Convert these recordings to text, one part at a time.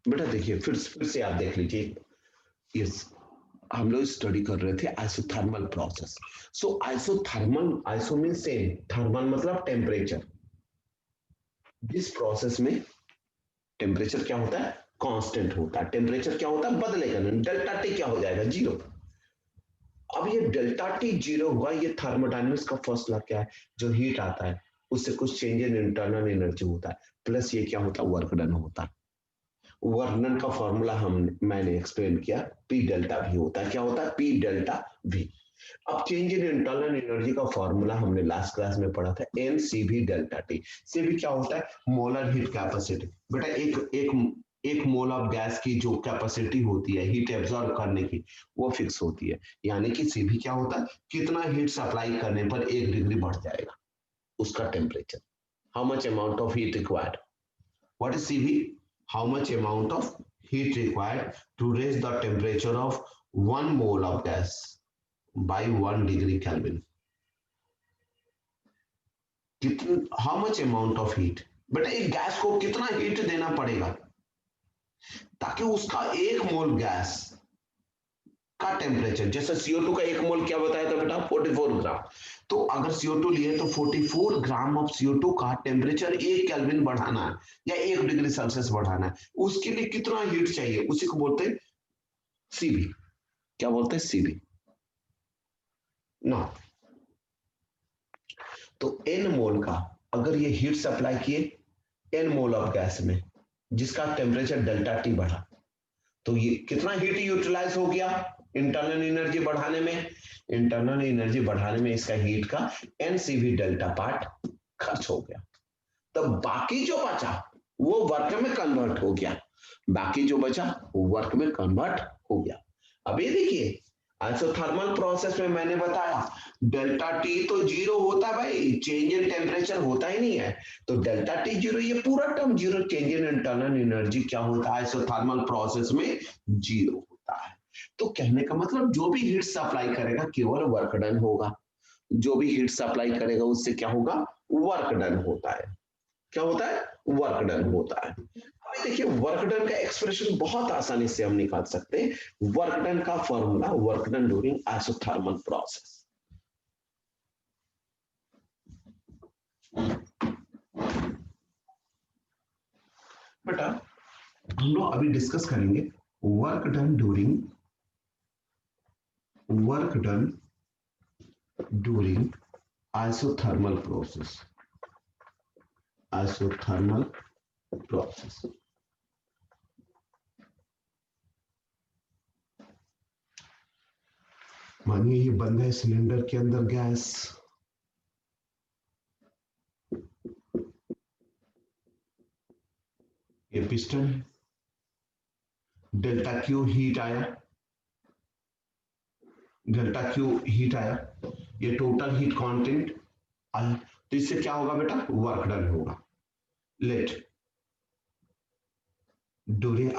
बेटा देखिए फिर से आप देख लीजिए, यस हम लोग स्टडी कर रहे थे isothermal process. So isothermal, iso mean same, thermal मतलब टेम्परेचर। जिस प्रोसेस में टेम्परेचर क्या होता है, कांस्टेंट होता है, टेम्परेचर क्या होता है, बदलेगा नहीं, डेल्टा टी क्या हो जाएगा, जीरो। अब ये डेल्टा टी जीरो हुआ, ये थर्मोडायनेमिक्स का फर्स्ट लॉ क्या है, जो हीट आता है उससे कुछ चेंज इन इंटरनल एनर्जी होता है, प्लस ये क्या होता है, वर्क डन होता है। वर्क डन का फॉर्मूला मैंने एक्सप्लेन किया, पी डेल्टा वी होता है, क्या होता है, पी डेल्टा वी। अब चेंज इन इंटरनल एनर्जी का फॉर्मूला हमने लास्ट क्लास में पढ़ा था, एन सी भी डेल्टा टी। सी भी क्या होता है, मोलर हीट कैपेसिटी। बेटा एक एक एक मोल ऑफ गैस की जो कैपेसिटी होती है हीट एब्जॉर्ब करने की, वो फिक्स होती है। यानी कि सी भी क्या होता है, कितना हीट सप्लाई करने पर 1 डिग्री बढ़ जाएगा उसका temperature, how much amount of heat required. What is C भी, how much amount of heat required to raise the temperature of 1 mole of gas by 1 degree Kelvin. How much amount of heat, बेटा एक gas को कितना heat देना पड़ेगा ताकि उसका 1 मोल gas का टेम्परेचर, जैसे CO2 का 1 मोल क्या बताया था बेटा, 44 ग्राम। तो अगर CO2 लिए तो 44 ग्राम ऑफ CO2 का टेम्परेचर 1 केल्विन बढ़ाना है या 1 डिग्री सेल्सियस बढ़ाना है, उसके लिए कितना हीट चाहिए, उसी को बोलते हैं सीबी। क्या बोलते हैं, सीबी ना। तो एन मोल का अगर ये हीट सप्लाई किए एन मोल ऑफ गैस में जिसका टेम्परेचर डेल्टा टी बढ़ा, तो ये कितना हीट यूटिलाइज हो गया इंटरनल एनर्जी बढ़ाने में, इंटरनल एनर्जी बढ़ाने में इसका हीट का एनसीवी डेल्टा पार्ट खर्च हो गया। तब बाकी जो बचा वो वर्क में कन्वर्ट हो गया, बाकी जो बचा वो वर्क में कन्वर्ट हो गया। अब ये देखिए आइसोथर्मल प्रोसेस में मैंने बताया डेल्टा टी तो जीरो होता है भाई, चेंज इन टेम्परेचर होता ही नहीं है। तो डेल्टा टी जीरो, ये पूरा term zero, change in internal energy क्या होता है आइसोथर्मल प्रोसेस में, जीरो होता है। तो कहने का मतलब जो भी हीट सप्लाई करेगा केवल वर्क डन होगा, जो भी हीट सप्लाई करेगा उससे क्या होगा, वर्क डन होता है। क्या होता है, वर्क डन होता है। अभी देखिए वर्क डन का एक्सप्रेशन बहुत आसानी से हम निकाल सकते हैं। वर्क डन का formula, work done during isothermal process. बेटा हम लोग अभी डिस्कस करेंगे work done during isothermal process, isothermal process. मानिए ये बंद है सिलेंडर के अंदर गैस, ये पिस्टन है, डेल्टा क्यू हीट आया, डेल्टा क्यू हीट आया, ये टोटल हीट कांटेंट आया, तो इससे क्या होगा बेटा, वर्क डन होगा। Let during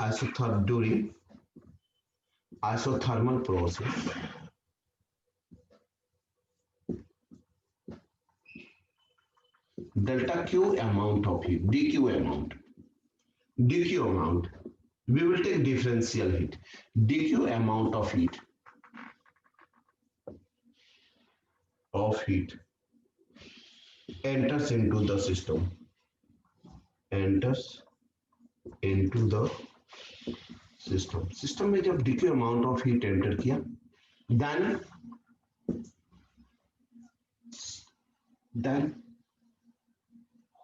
isothermal process delta q amount of heat, dq amount, we will take differential heat, dq amount of heat enters into the system, enters into the system में जब dq amount of heat enter किया, then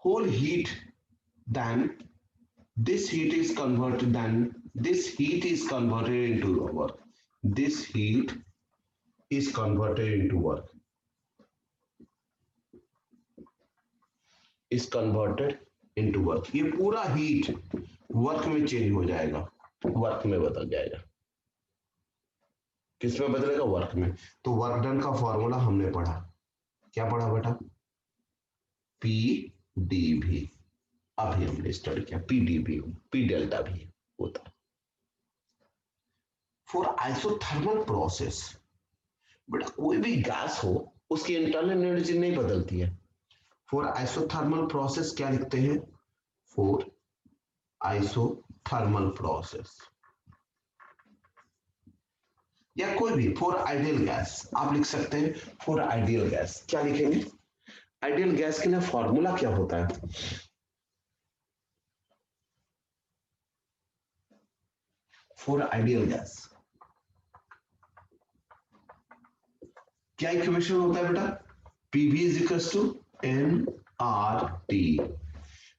whole heat, then this heat is converted into work, this heat is converted into work, is converted into work। ये पूरा heat work में change हो जाएगा, work में बदल जाएगा। किस में बदलेगा, वर्क में। तो वर्क डन का फॉर्मूला हमने पढ़ा, क्या पढ़ा बेटा, पी डी भी, अभी हमने स्टडी किया, पी डी भी, पी डेल्टा भी होता। फॉर आइसोथर्मल प्रोसेस, बेटा कोई भी गैस हो उसकी इंटरनल एनर्जी नहीं बदलती है। फॉर आइसोथर्मल प्रोसेस क्या लिखते हैं, फॉर आइसोथर्मल प्रोसेस, या कोई भी फॉर आइडियल गैस आप लिख सकते हैं। फॉर आइडियल गैस क्या लिखेंगे? आइडियल गैस के लिए फॉर्मूला क्या होता है? फॉर आइडियल गैस क्या इक्वेशन होता है बेटा? PV is equal to N R T.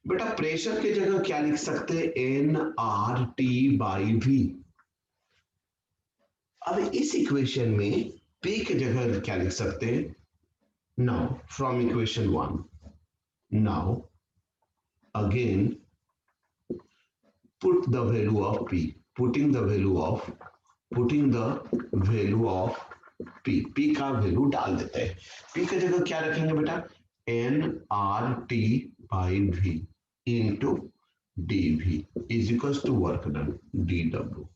बेटा प्रेशर की जगह क्या लिख सकते हैं? N R T by V. अब इस इक्वेशन में पी की जगह क्या लिख सकते हैं? Now from equation 1, now again put the value of p, putting the value of p का वैल्यू डाल देते हैं। p की जगह क्या रखेंगे बेटा? N R T by V into D V is equal to work done D W.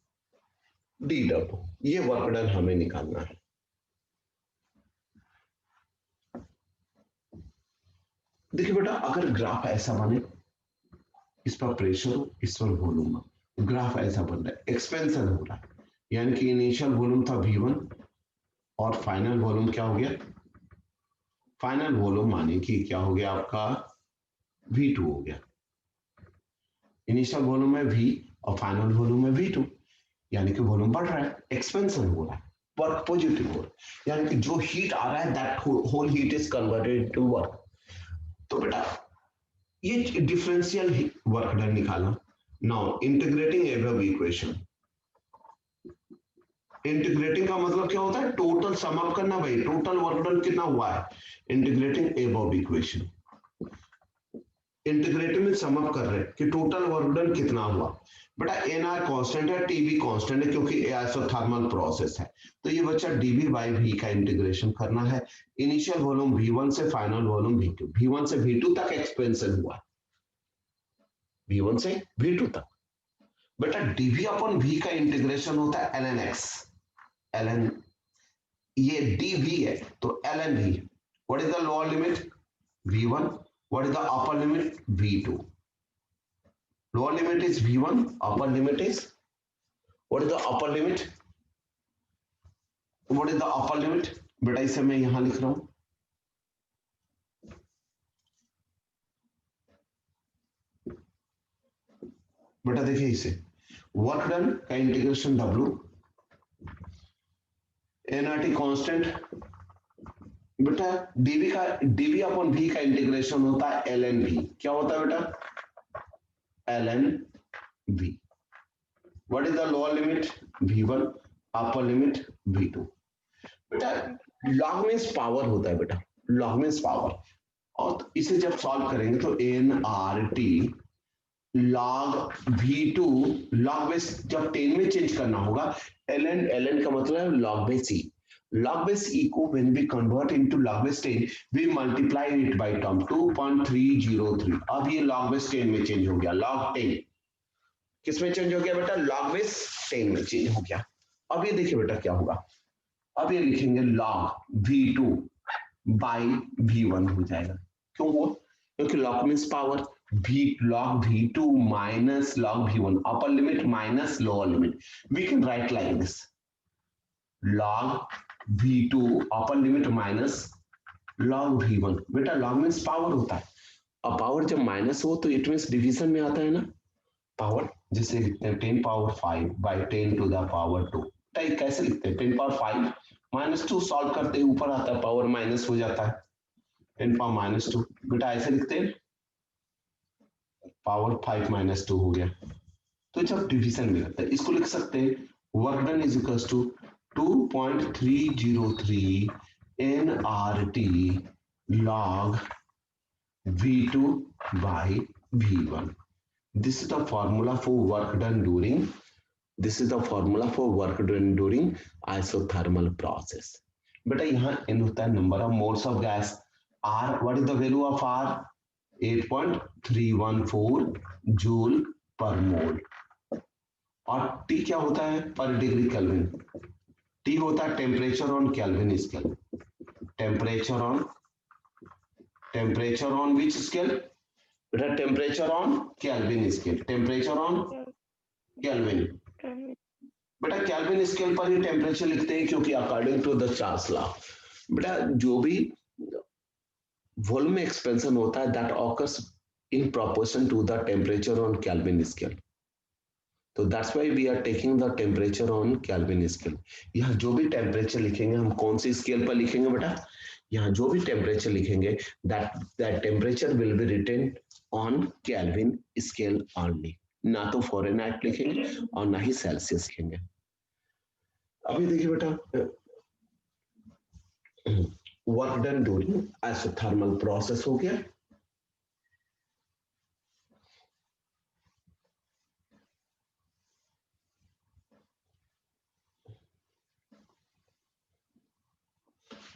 ये वर्क डन हमें निकालना है। देखिए बेटा अगर ग्राफ ऐसा बने, इस पर प्रेशर हो, इस पर वॉल्यूम हो, ग्राफ ऐसा बन रहा है, एक्सपेंशन हो रहा है, यानी कि इनिशियल वॉल्यूम था V1 और फाइनल वॉल्यूम क्या हो गया? फाइनल वॉल्यूम माने कि क्या हो गया आपका? V2 हो गया। इनिशियल वॉल्यूम है V और फाइनल वॉल्यूम है V2, यानी कि वॉल्यूम बढ़ रहा है, एक्सपेंशन हो रहा है, वर्क पॉजिटिव हो रहा है, यानी कि जो हीट आ रहा है that whole heat is converted to work. तो बेटा ये डिफरेंशियल वर्क डन निकालना। Now integrating above equation, integrating का मतलब क्या होता है? टोटल सम अप करना भाई, टोटल वर्क डन कितना हुआ है? इंटीग्रेटिंग अबव इक्वेशन, इंटीग्रेटिंग में सम अप कर रहे हैं कि टोटल वर्क डन कितना हुआ। बेटा एन आर कॉन्स्टेंट है, टीवी कॉन्स्टेंट है क्योंकि आइसोथर्मल प्रोसेस है, तो ये बच्चा डीवी बाई वी का इंटीग्रेशन करना है। इनिशियल वॉल्यूम V1 से फाइनल वॉल्यूम V2, V1 से V2 तक एक्सपेंशन हुआ, V1 से V2 तक। बेटा डीवी अपॉन वी का इंटीग्रेशन होता है ln x, ln ये dv है तो ln v। What is the lower limit? V1, what is the upper limit? V2। Lower limit is V1, upper limit is, what is the upper limit? What is the upper limit? बेटा इसे मैं यहां लिख रहा हूं, बेटा देखिए इसे वर्क डन का इंटीग्रेशन W, एनआरटी कांस्टेंट, बेटा डीवी अपॉन वी का इंटीग्रेशन होता है ln v। क्या होता है बेटा? ln v। What is the lower limit? V1, upper limit V2। बेटा लॉग मींस पावर होता है बेटा, लॉग मींस पावर, और इसे जब सॉल्व करेंगे तो N R T log V2, log base जब 10 में चेंज करना होगा, ln का मतलब है लॉग बेस ई, log base e को when we convert into log base 10 we multiply it by term 2.303। अब ये log base 10 में चेंज हो गया, log 10 किस में चेंज हो गया बेटा? log base 10 में चेंज हो गया। अब ये देखिए बेटा क्या होगा, अब ये लिखेंगे log V2 by V1 हो जाएगा। क्यों हुआ? क्योंकि log means power, log V2 minus log V1, upper limit minus lower limit, we can write like this, log V2 upper limit minus log V1। बेटा log मींस पावर होता है, और power जब माइनस हो तो इट मींस डिवीजन में आता है ना पावर, जिसे लिखते हैं 10 power 5 by 10 to the power 2। कैसे लिखते हैं? 10 पावर 5 माइनस 2 सॉल्व करते हैं, ऊपर आता है पावर माइनस हो जाता है 10 पावर माइनस 2। बेटा ऐसे लिखते हैं, पावर 5 माइनस 2 हो गया, तो जब डिवीजन में आता है इसको लिख सकते हैं work done is equal to 2.303 nRT log V2 by V1। This is the formula for work done during, this is the formula for work done during isothermal process। बेटा यहाँ n होता है number of moles of gas, R what is the value of R? 8.314 joule per mole, और T क्या होता है? पर degree kelvin. T होता है temperature on Kelvin scale, temperature on which scale? बेटा temperature on Kelvin scale, temperature on Kelvin. बेटा Kelvin scale पर ही टेम्परेचर लिखते हैं क्योंकि according to the Charles law बेटा जो भी वॉल्यूम एक्सपेंशन होता है that occurs in proportion to the temperature on Kelvin scale. तो that's why we are taking the temperature on Kelvin scale. यहाँ जो भी टेम्परेचर लिखेंगे हम कौन सी स्केल पर लिखेंगे बेटा, यहाँ जो भी टेम्परेचर लिखेंगे that temperature will be written on Kelvin scale only, ना तो फ़ारेनहाइट लिखेंगे और ना ही सेल्सियस लिखेंगे। अभी देखिए बेटा work done during isothermal process हो गया।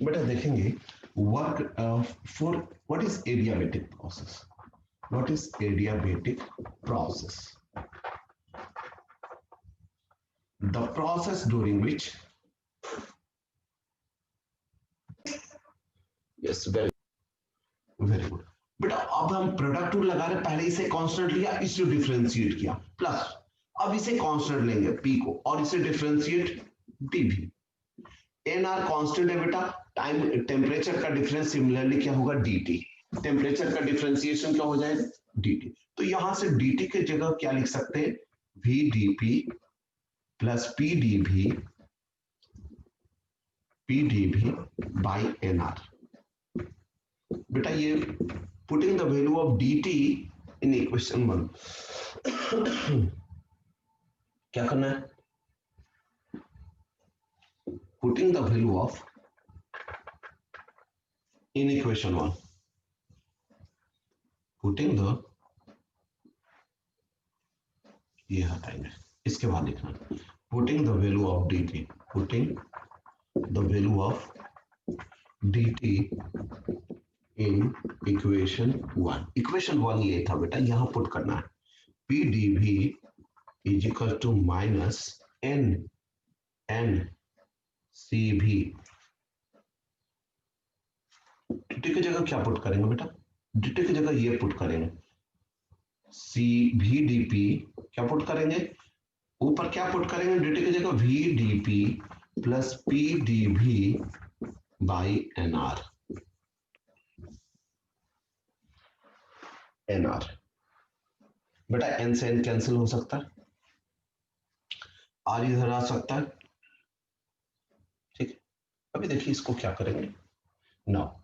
बेटा देखेंगे work for what is adiabatic process, what is adiabatic process, the process during which, yes very good बेटा। अब हम प्रोडक्ट रूल लगा रहे, पहले इसे कांस्टेंट लिया, इसे डिफरेंशिएट किया प्लस, अब इसे कांस्टेंट लेंगे पी को और इसे differentiate DV. N R constant है बेटा, टाइम टेम्परेचर का डिफरेंस सिमिलरली क्या होगा डीटी, टेम्परेचर का डिफरेंशिएशन क्या हो जाएगा डीटी। तो यहां से डीटी की जगह क्या लिख सकते हैं V DP plus P DV by N R. बेटा ये putting the value of dt in equation 1 क्या करना है, putting the value of in equation 1, putting the, ये हटाएंगे इसके बाद लिखना putting the value of dt, putting the value of dt in equation 1। Equation 1 ये था बेटा, यहां पुट करना है P DV is equal to minus N C भी। dt की जगह क्या पुट करेंगे बेटा, dt की जगह ये पुट करेंगे सी भी डीपी, क्या पुट करेंगे ऊपर क्या पुट करेंगे dt की जगह V DP plus P DV by N R, N R. बेटा एन से एन कैंसिल हो सकता है, आर इधर आ सकता है, ठीक है। अभी देखिए इसको क्या करेंगे now,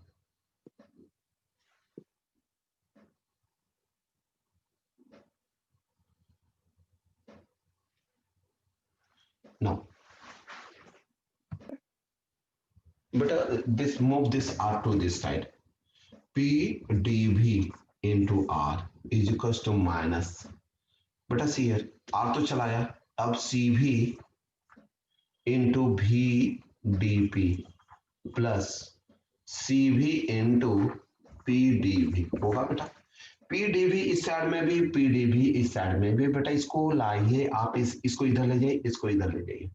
now beta this move this r to this side, p dv into r is equals to minus, बेटा सी here r तो चलाया, अब cv into v dp plus cv into p dv होगा बेटा। पी डीवी इस side में भी, P DV इस साइड में भी, बेटा इसको लाइए आप, इसको इधर ले जाइए, इसको इधर ले जाइए।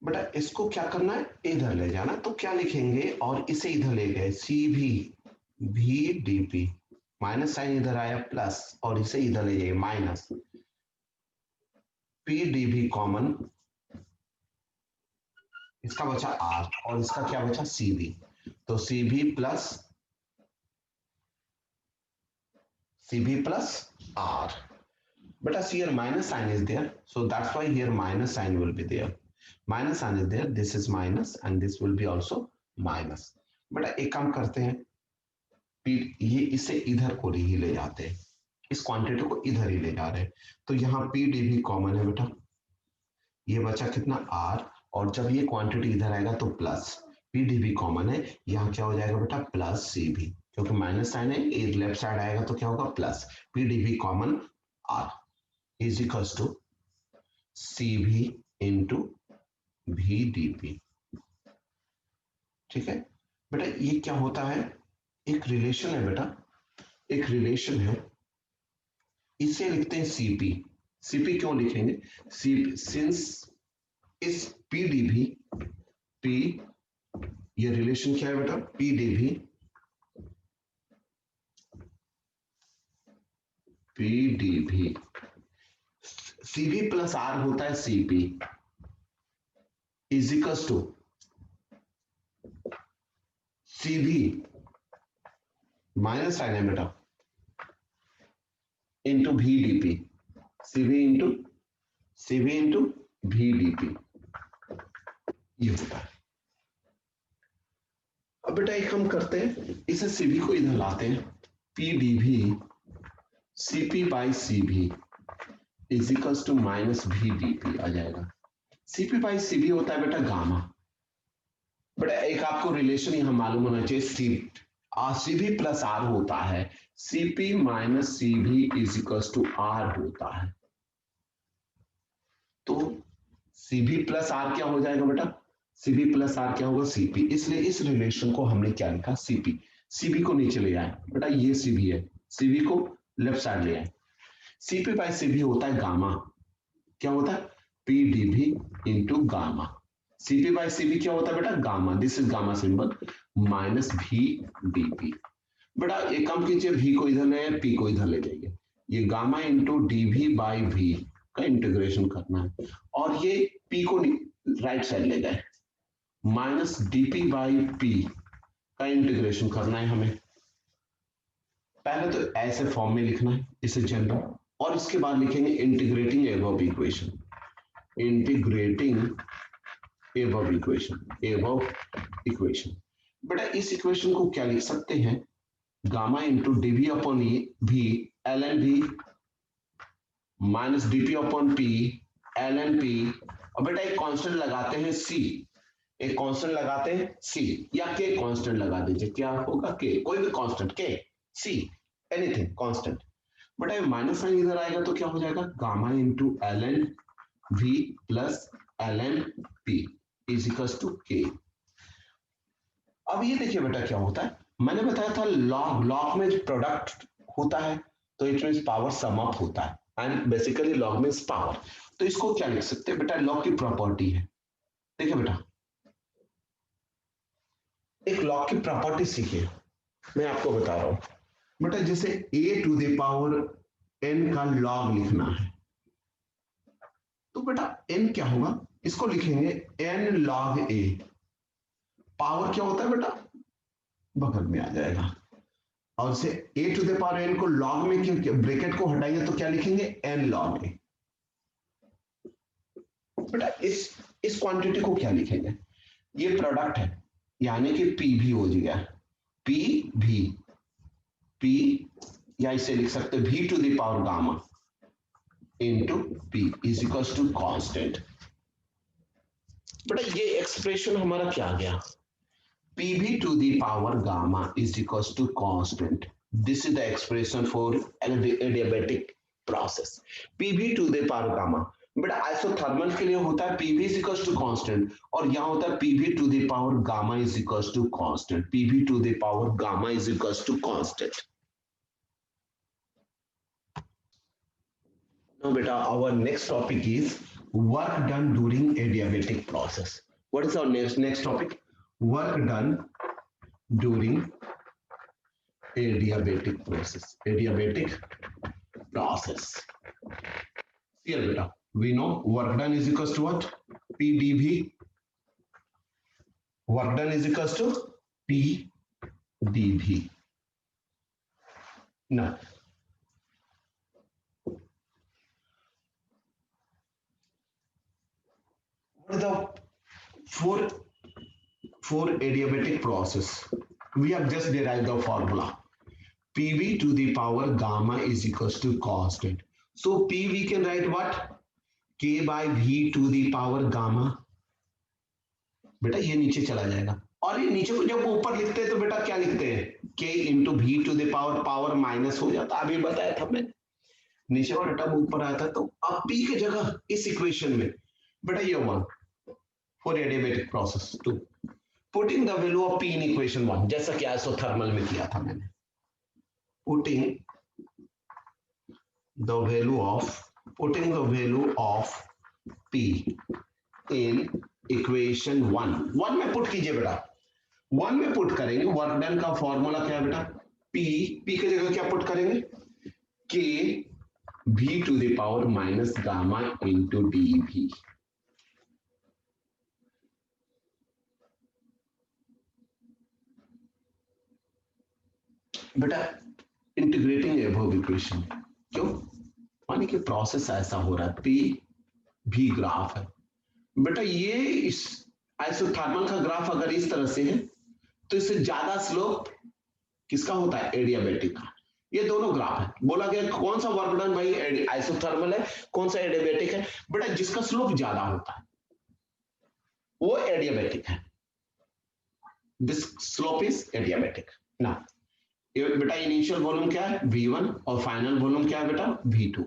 बेटा इसको क्या करना है इधर ले जाना, तो क्या लिखेंगे और इसे इधर ले गए सी भी डीपी, माइनस साइन इधर आया प्लस और इसे इधर ले जाइए माइनस, पी डीवी कॉमन, इसका बचा आर और इसका क्या बचा सीवी, तो CV plus R. But as here minus sign is there, so that's why here minus sign will be there. Minus sign is there, this is minus and this will be also minus. बेटा एक काम करते हैं, ये इसे इधर को ही ले जाते हैं, इस क्वांटिटी को इधर ही ले जा रहे हैं, तो यहाँ पी डी भी कॉमन है बेटा, ये बचा कितना आर, और जब ये क्वांटिटी इधर आएगा तो plus P D V common है, यहाँ क्या हो जाएगा बेटा प्लस सी भी, क्योंकि माइनस साइन है ये लेफ्ट साइड आएगा तो क्या होगा plus, P D V common R is equals to CV into VDP, ठीक है बेटा। ये क्या होता है, एक रिलेशन है बेटा, एक रिलेशन है, इसे लिखते हैं सीपी। सीपी क्यों लिखेंगे, सिंस इस पीडीवी, पी ये रिलेशन क्या है बेटा, PDV P D V, CV plus R होता है CP is equal to CV minus diameter into V DP, CV into V DP, ये होता है। अब बेटा एक हम करते हैं, इसे सीवी को इधर लाते हैं, P D V CP by CV is equal to minus V DP आ जाएगा। सीपी बाई सीवी होता है बेटा गामा। बेटा एक आपको रिलेशन यहां मालूम होना चाहिए, सीवी प्लस आर होता है, CP minus CV is equal to R होता है। तो सीवी प्लस आर क्या हो जाएगा बेटा, सीवी प्लस आर क्या होगा सीपी, इसलिए इस रिलेशन को हमने क्या लिखा सीपी, सीवी को नीचे ले आए बेटा, ये सीवी है, सीवी को लेफ्ट साइड ले आए, सीपी बाई सीवी होता है गामा, क्या होता है P DV into gamma, CP by CV क्या होता है बेटा gamma, this is gamma symbol minus V DP. बेटा एक काम कीजिए, वी को इधर ले पी को इधर ले जाइए, ये gamma into DV by V का इंटीग्रेशन करना है, और ये पी को राइट साइड ले गए, माइनस डीपी बाई पी का इंटीग्रेशन करना है हमें। पहले तो ऐसे फॉर्म में लिखना है इसे जनरल, और इसके बाद लिखेंगे integrating above equation, integrating above equation. बेटा इस इक्वेशन को क्या लिख सकते हैं, gamma into DV upon V L N V minus DP upon P L N P, और बेटा एक कांस्टेंट लगाते हैं सी, एक कांस्टेंट लगाते हैं सी, या के कांस्टेंट लगा दीजिए, क्या होगा के, कोई भी constant K C anything constant. बेटा माइनस साइन इधर आएगा तो क्या हो जाएगा gamma into L N V plus L N P is equal to K. अब ये देखिए बेटा क्या होता है, मैंने बताया था लॉग में जो प्रोडक्ट होता है तो it means power sum up होता है, and basically log means power. तो इसको क्या लिख सकते हैं बेटा, लॉग की प्रॉपर्टी है। देखिए बेटा एक लॉग की प्रॉपर्टी सीखिए, मैं आपको बता रहा हूं बेटा, जैसे a to the power n का लॉग लिखना है तो बेटा n क्या होगा, इसको लिखेंगे n log a, पावर क्या होता है बेटा बगल में आ जाएगा, और से a to the power n को लॉग में ब्रैकेट को हटाइए तो क्या लिखेंगे n log a। बेटा इस क्वांटिटी को क्या लिखेंगे, ये प्रोडक्ट है यानी कि पी भी हो गया, पी भी, पी या इसे लिख सकते v to the power gamma into P is equal to constant. बेटा ये एक्सप्रेशन हमारा क्या आ गया, pv to the power gamma is equals to constant. This is the expression for adiabatic process. pv to the power gamma, बेटा isothermal के लिए होता है pv is equals to constant, और यहाँ होता है pv to the power gamma is equals to constant, pv to the power gamma is equals to constant. Now beta our next topic is work done during adiabatic process. What is our next topic, work done during adiabatic process, here beta we know work done is equals to what, pdv, work done is equals to pdv. Now what is the for adiabatic process, we have just derived the formula, pv to the power gamma is equals to constant. So p we can write what, k by v to the power gamma, बेटा ये नीचे चला जाएगा, और ये नीचे को जब ऊपर लिखते हैं तो बेटा क्या लिखते हैं, k इंटू V to the power, power minus हो जाता, अभी बताया था मैंने, नीचे वाला टर्म ऊपर आया था, तो अब p की जगह इस इक्वेशन में बेटा ये 1 for adiabatic process 2, putting the value of p in equation 1, जैसा कि आइसोथर्मल में किया था मैंने, putting the value of p in equation 1 में पुट कीजिए बेटा, 1 में पुट करेंगे, वर्क डन का फॉर्मूला क्या है बेटा, p की जगह क्या पुट करेंगे, K v to the power minus gamma into D V. बेटा इंटीग्रेटिंग एबव इक्वेशन क्यों, मानी कि प्रोसेस ऐसा हो रहा है, पी भी ग्राफ है बेटा, ये इस आइसोथर्मल का ग्राफ अगर इस तरह से है तो इससे ज्यादा स्लोप किसका होता है, एडियाबैटिक का। ये दोनों ग्राफ है, बोला गया कौन सा वर्क डन भाई आइसोथर्मल है, कौन सा एडियाबैटिक है, बेटा जिसका स्लोप ज्यादा होता है वो एडियाबैटिक है, दिस स्लोप इज एडियाबैटिक ना। बेटा इनिशियल वॉल्यूम क्या है V1 और फाइनल वॉल्यूम क्या है बेटा V2।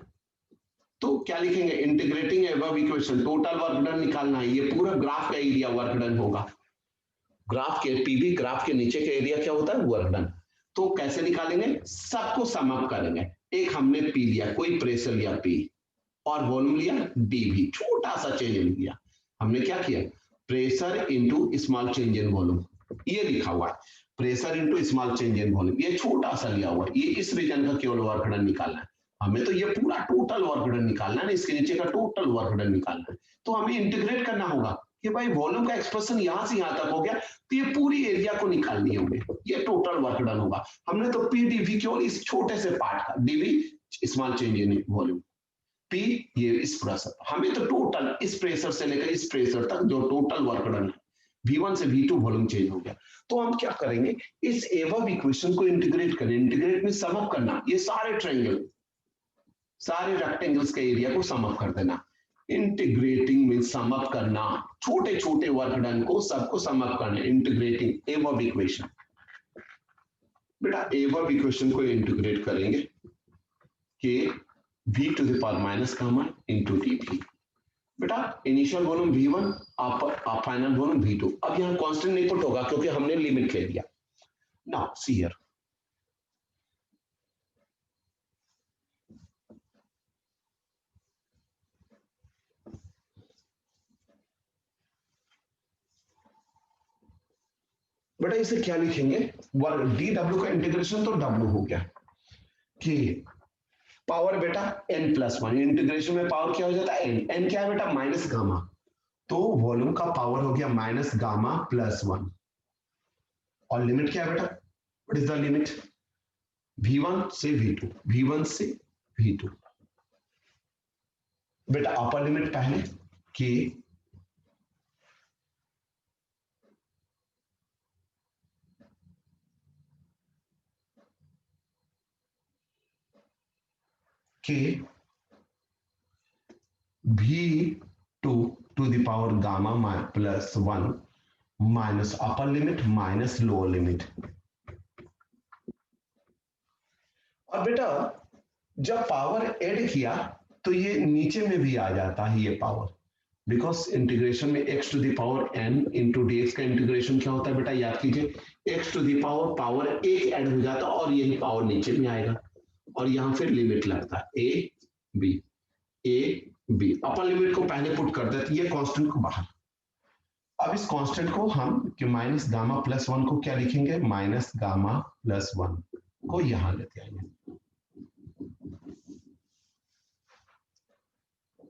तो क्या लिखेंगे, integrating above equation, total work done निकालना है, ये पूरा ग्राफ का एरिया वर्क डन होगा, ग्राफ के पीवी ग्राफ के नीचे का एरिया क्या होता है वर्क डन। तो कैसे निकालेंगे, सबको सम अप करेंगे, एक हमने पी लिया, कोई प्रेशर लिया पी और वॉल्यूम लिया डीवी, छोटा सा चेंज लिया, हमने क्या किया pressure into small change in volume, ये लिखा हुआ है pressure into small change in volume, ये छोटा सा लिया हुआ है, ये इस रीजन का केवल वर्क डन निकालना है, हमें तो ये पूरा टोटल वर्क डन निकालना है, इसके नीचे का टोटल वर्क डन निकालना है। तो हमें इंटीग्रेट करना होगा कि भाई वॉल्यूम का एक्सप्रेशन यहां से यहां तक हो गया, तो ये पूरी एरिया को निकालनी होगी, ये टोटल वर्क डन होगा। हमने तो पी डीवी केवल इस छोटे से पार्ट का, DV small change in volume, P ये इस प्रेशर, हमें तो टोटल इस प्रेशर से लेकर इस प्रेशर तक जो टोटल वर्क डन है V1 से V2 वॉल्यूम चेंज हो गया। तो हम क्या करेंगे, इस एबव इक्वेशन को इंटीग्रेट करें, इंटीग्रेट में सम अप करना, ये सारे ट्रायंगल सारे रेक्टेंगल्स के एरिया को सम अप कर देना, इंटीग्रेटिंग में सम अप करना, छोटे छोटे वर्क डन को सबको सम अप करना, इंटीग्रेटिंग एबव इक्वेशन। बेटा एबव इक्वेशन को इंटीग्रेट करेंगे कि v to the power minus gamma into D. बेटा इनिशियल वॉल्यूम V1 आप फाइनल वॉल्यूम V2, अब यहाँ कांस्टेंट नहीं पुट होगा क्योंकि हमने लिमिट ले लिया। नाउ सी हियर, बेटा इसे क्या लिखेंगे, डी डब्ल्यू का इंटीग्रेशन तो W हो गया कि पावर बेटा n प्लस वन, इंटीग्रेशन में पावर क्या हो जाता है n, n क्या है बेटा माइनस गामा, तो वॉल्यूम का पावर हो गया माइनस गामा प्लस वन, और लिमिट क्या है बेटा, what is the limit, V1 से V2, V1 से V2। बेटा अपर लिमिट पहले कि V2 to the power gamma plus one minus upper limit minus lower limit. और बेटा जब पावर ऐड किया तो ये नीचे में भी आ जाता है ये पावर, बिकॉज इंटीग्रेशन में x to the power n into dx का इंटीग्रेशन क्या होता है बेटा, याद कीजिए x टू द पावर एक ऐड हो जाता है और यही पावर नीचे में आएगा, और यहां फिर लिमिट लगता है a b, अपर लिमिट को पहले पुट कर देते, ये कांस्टेंट को बाहर। अब इस कांस्टेंट को हम कि माइनस गामा प्लस वन को क्या लिखेंगे, माइनस गामा प्लस वन को यहां लेते आएंगे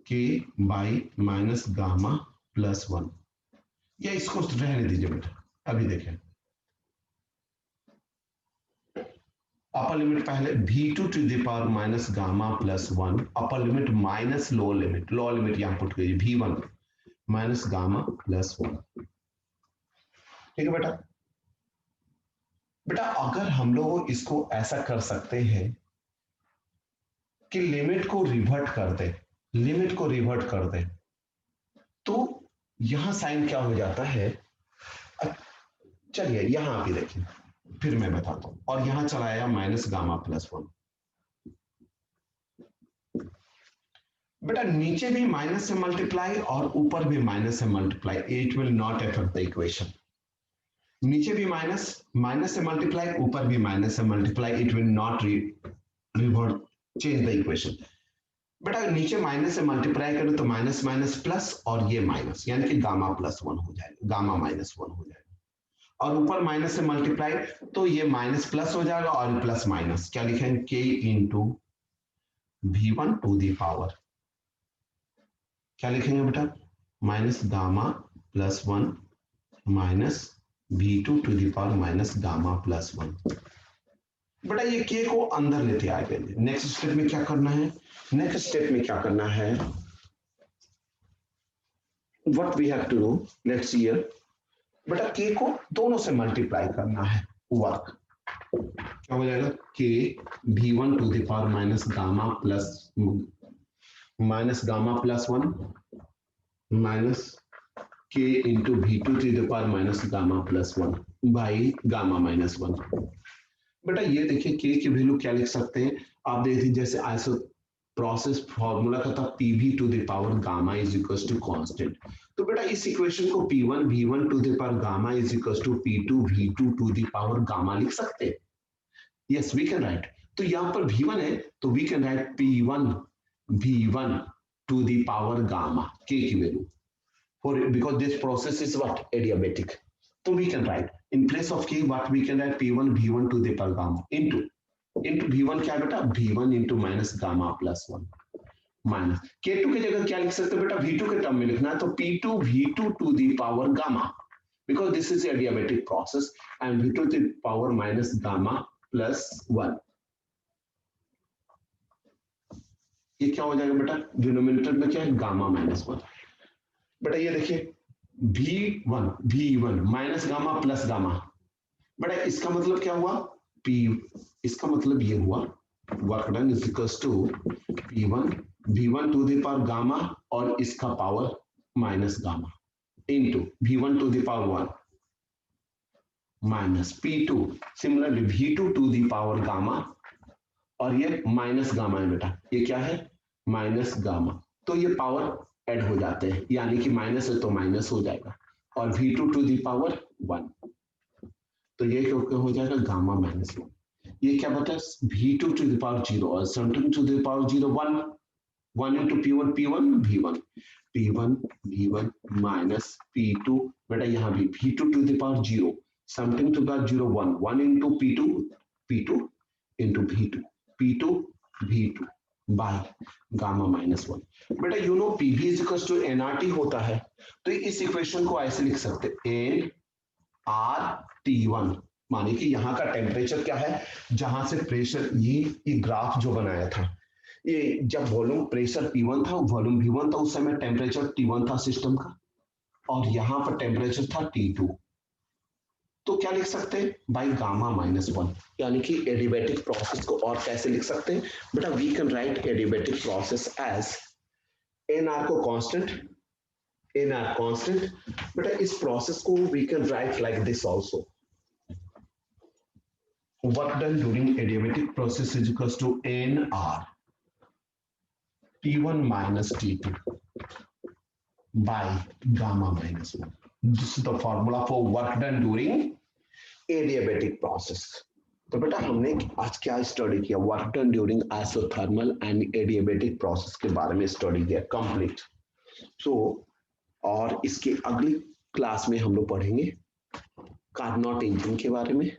के by minus gamma plus one, या इसको रहने दीजिए बेटा। अभी देखें अपर लिमिट पहले V2 to the power minus gamma plus one, upper limit minus lower limit, lower limit यहां पुट कीजिए V1 minus gamma plus one, ठीक है बेटा। बेटा अगर हम लोग इसको ऐसा कर सकते हैं कि लिमिट को रिवर्ट कर दे, लिमिट को रिवर्ट कर दे, तो यहां साइन क्या हो जाता है, चलिए यहां भी देखिए फिर मैं बताता हूं, और यहां चलाया माइनस गामा प्लस वन। बेटा नीचे भी माइनस से मल्टीप्लाई और ऊपर भी माइनस से multiply, it will not affect the equation. नीचे भी माइनस, माइनस से मल्टीप्लाई, ऊपर भी माइनस से multiply, it will not revert change the equation. बेटा नीचे माइनस से मल्टीप्लाई करें तो माइनस माइनस प्लस, और ये माइनस, यानी कि गामा प्लस वन हो जाएगा, गामा माइनस वन हो जाएगा, और ऊपर माइनस से मल्टीप्लाई तो ये माइनस प्लस हो जाएगा और प्लस माइनस क्या लिखेंगे, के into V1 to the power क्या लिखेंगे बेटा, minus gamma plus 1 minus V2 to the power minus gamma plus 1। बेटा ये के को अंदर लेते आएंगे। नेक्स्ट स्टेप में क्या करना है, नेक्स्ट स्टेप में क्या करना है, what we have to do, let's see here. बेटा के को दोनों से मल्टीप्लाई करना है, वर्क क्या हो जाएगा, K V1 to the power minus gamma plus 1 minus K into V2 to the power minus gamma plus 1 by gamma minus 1। बेटा ये देखिए के की वैल्यू क्या लिख सकते हैं, आप देखिए जैसे आइसो प्रोसेस फॉर्मूला का था PV to the power gamma is equal to constant. तो बेटा इस इक्वेशन को P1 V1 to the power gamma is equal to P2 V2 to the power gamma लिख सकते हैं। Yes we can write. तो यहां पर V1 है तो we can write P1 V1 to the power gamma K की value for because this process is what adiabatic. तो we can write in place of K what we can write P1 V1 to the power gamma into V1 क्या बेटा V1 into minus gamma plus 1 minus K2 की जगह क्या लिख सकते हो बेटा V2 के टर्म में लिखना है तो P2 V2 to the power gamma because this is a adiabatic process and V2 to the power minus gamma plus 1। ये क्या हो जाएगा बेटा, डिनोमिनेटर में क्या है गामा माइनस 1। बेटा ये देखिए V1 minus gamma plus gamma, बेटा इसका मतलब क्या हुआ P, इसका मतलब ये हुआ work done is equals to P1 V1 to the power gamma और इसका power minus gamma into V1 to the power 1 minus P2 similarly V2 to the power gamma और ये माइनस गामा है बेटा, ये क्या है माइनस गामा, तो ये पावर ऐड हो जाते हैं यानी कि माइनस है तो माइनस हो जाएगा और V2 टू दी पावर 1 तो ये क्या हो जाएगा गामा माइनस 1। ये क्या बता V2 टू दी पावर 0 और something to the power 0 1 into P1 V1 P1 V1 minus P2 बेटा यहाँ भी V2 to the power 0 something to the power 0 1 into P2 into P2 V2 by gamma minus 1। बेटा you know PV is equal to nRT होता है तो इस equation को ऐसे लिख सकते nRT1 माने कि यहाँ का टेम्परेचर क्या है जहां से प्रेशर ये ग्राफ जो बनाया था ये जब वॉल्यूम प्रेशर P1 था वॉल्यूम V1 था उस समय टेम्परेचर T1 था सिस्टम का और यहां पर टेम्परेचर था T2 तो क्या लिख सकते हैं बाई गामा माइनस 1 यानी कि एडियाबेटिक प्रोसेस को और कैसे लिख सकते हैं बेटा we can write adiabatic process as NR को कांस्टेंट बेटा इस प्रोसेस को we can write like this also work done during adiabatic process is equal to NR T1 minus T2 by gamma minus 1. This is the formula for work done during adiabatic process. तो बेटा हमने आज क्या study किया, work done during isothermal and adiabatic process के बारे में study किया कंप्लीट। सो और इसके अगली क्लास में हम लोग पढ़ेंगे कार्नोट इंजन के बारे में